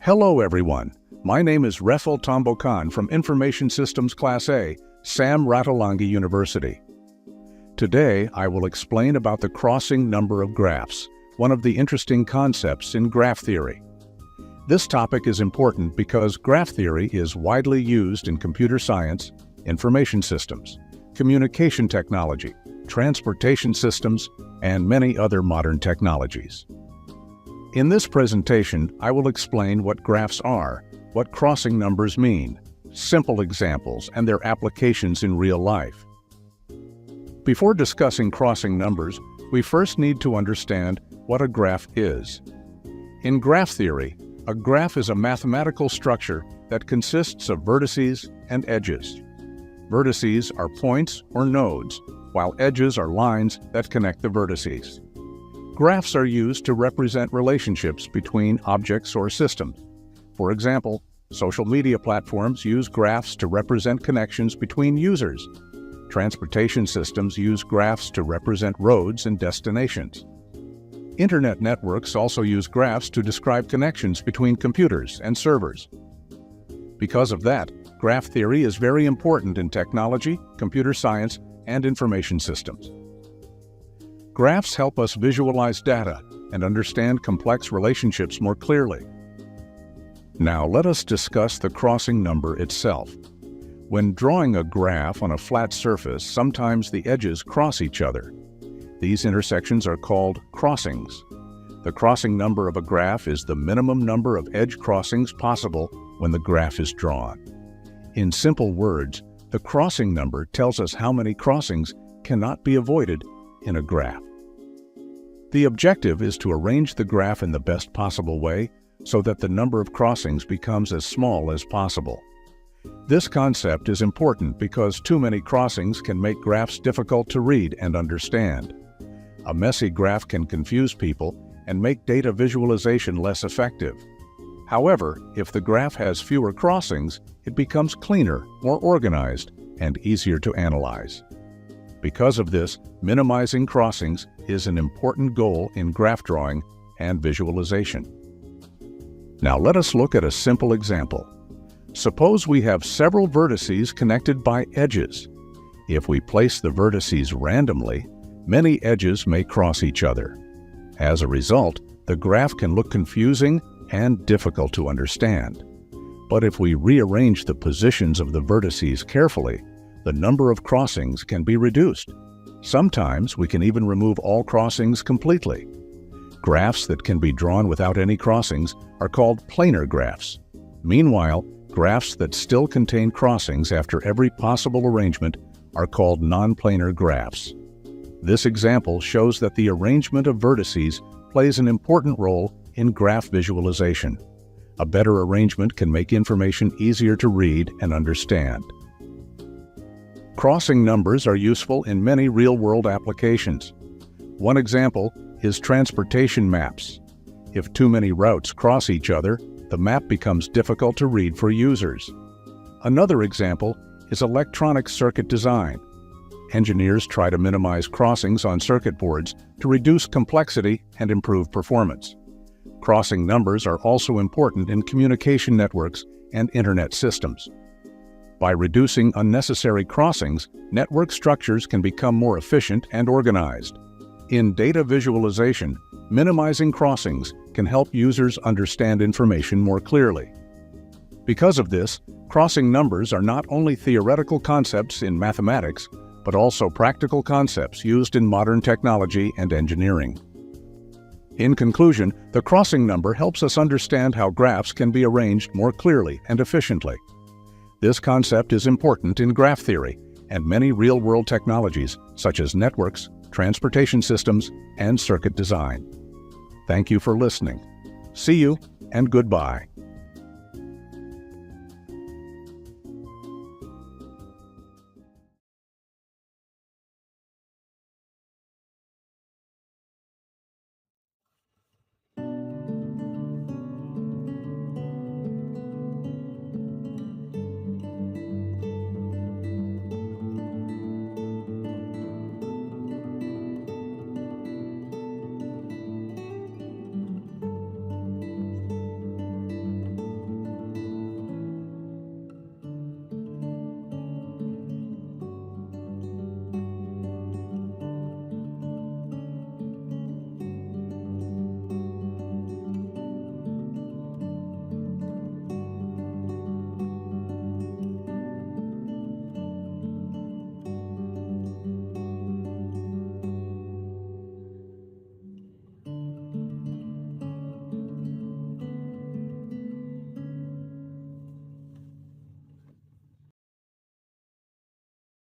Hello everyone, my name is Refael Tombokan from Information Systems Class A, SAM Ratulangi University. Today I will explain about the crossing number of graphs, one of the interesting concepts in graph theory. This topic is important because graph theory is widely used in computer science, information systems, communication technology, transportation systems, and many other modern technologies. In this presentation, I will explain what graphs are, what crossing numbers mean, simple examples, and their applications in real life. Before discussing crossing numbers, we first need to understand what a graph is. In graph theory, a graph is a mathematical structure that consists of vertices and edges. Vertices are points or nodes, while edges are lines that connect the vertices. Graphs are used to represent relationships between objects or systems. For example, social media platforms use graphs to represent connections between users. Transportation systems use graphs to represent roads and destinations. Internet networks also use graphs to describe connections between computers and servers. Because of that, graph theory is very important in technology, computer science, and information systems. Graphs help us visualize data and understand complex relationships more clearly. Now let us discuss the crossing number itself. When drawing a graph on a flat surface, sometimes the edges cross each other. These intersections are called crossings. The crossing number of a graph is the minimum number of edge crossings possible when the graph is drawn. In simple words, the crossing number tells us how many crossings cannot be avoided in a graph. The objective is to arrange the graph in the best possible way so that the number of crossings becomes as small as possible. This concept is important because too many crossings can make graphs difficult to read and understand. A messy graph can confuse people and make data visualization less effective. However, if the graph has fewer crossings, it becomes cleaner, more organized, and easier to analyze. Because of this, minimizing crossings is an important goal in graph drawing and visualization. Now let us look at a simple example. Suppose we have several vertices connected by edges. If we place the vertices randomly, many edges may cross each other. As a result, the graph can look confusing and difficult to understand. But if we rearrange the positions of the vertices carefully, the number of crossings can be reduced. Sometimes we can even remove all crossings completely. Graphs that can be drawn without any crossings are called planar graphs. Meanwhile, graphs that still contain crossings after every possible arrangement are called non-planar graphs. This example shows that the arrangement of vertices plays an important role in graph visualization. A better arrangement can make information easier to read and understand. Crossing numbers are useful in many real-world applications. One example is transportation maps. If too many routes cross each other, the map becomes difficult to read for users. Another example is electronic circuit design. Engineers try to minimize crossings on circuit boards to reduce complexity and improve performance. Crossing numbers are also important in communication networks and internet systems. By reducing unnecessary crossings, network structures can become more efficient and organized. In data visualization, minimizing crossings can help users understand information more clearly. Because of this, crossing numbers are not only theoretical concepts in mathematics, but also practical concepts used in modern technology and engineering. In conclusion, the crossing number helps us understand how graphs can be arranged more clearly and efficiently. This concept is important in graph theory and many real-world technologies such as networks, transportation systems, and circuit design. Thank you for listening. See you and goodbye.